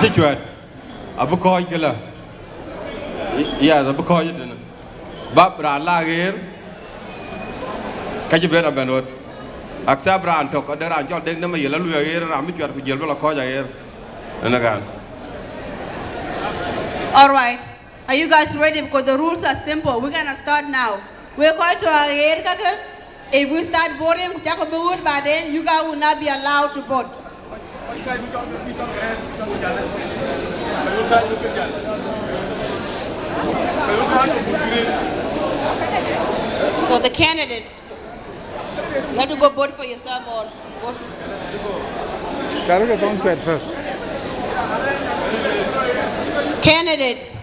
Aja cuat. Abu koi kela. Iya, abu koi itu. Bab rala gir. Kaji ber abenot. Aksa beran tok ada rancol deng nama yela lu gir rami cuat kujel bela koi gir. Enakan. All right. Are you guys ready? Because the rules are simple. We're gonna start now. We're going to if we start voting, by then you guys will not be allowed to vote. So the candidates, you have to go vote for yourself or vote. Don't quit first. Candidates.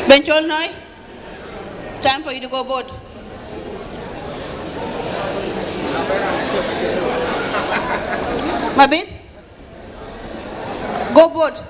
Benchol Noi, time for you to go vote. Mabit, go vote.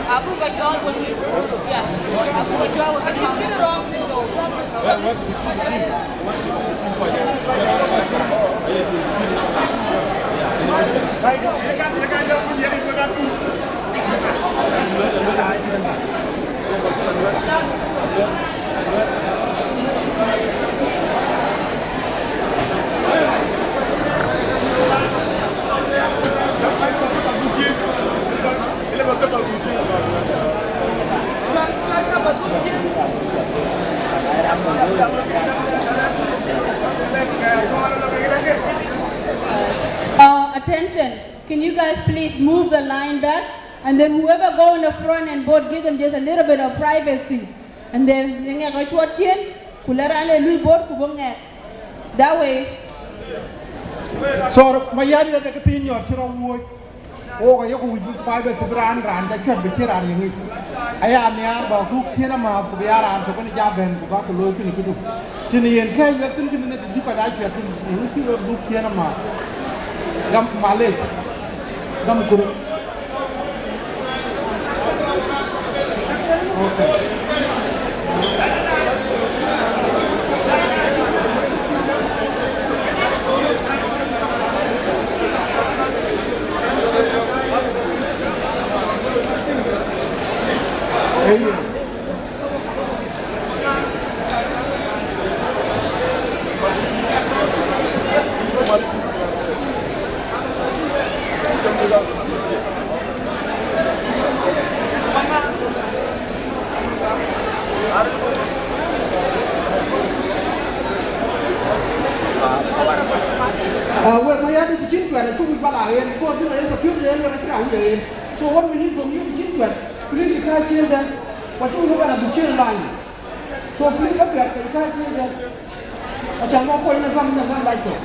Abu Gajwal will be, yeah, Abu Gajwal will be counted. Attention, can you guys please move the line back, and then whoever go in the front and vote, give them just a little bit of privacy, and then that way. So my yard is a thing you're throwing. Oh, you would five as a brand and that could be here. I am the about who can amount to be around to go to job and go to look in the good. Jenny and Kay, you're thinking that you could actually look here amount. Gum Malay, Gum Guru. Okay. Well, my other children are two Balayan, go to the security and so what we need from you, children, please try children, what you look at the children. So please look at the children. I shall not point something like that.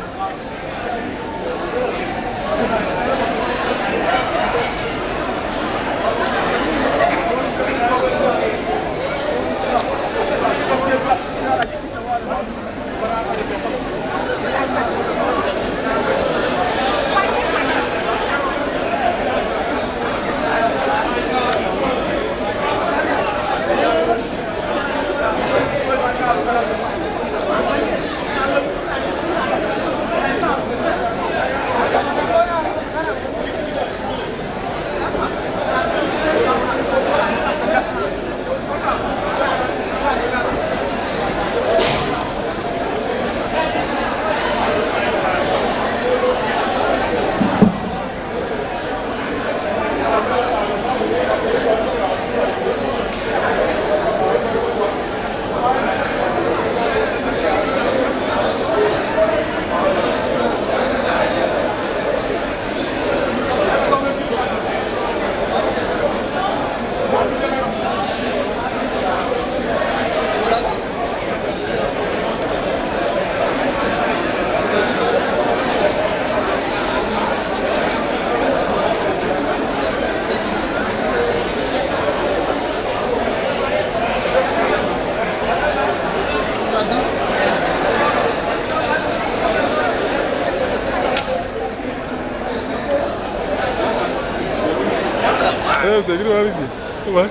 take it already. What?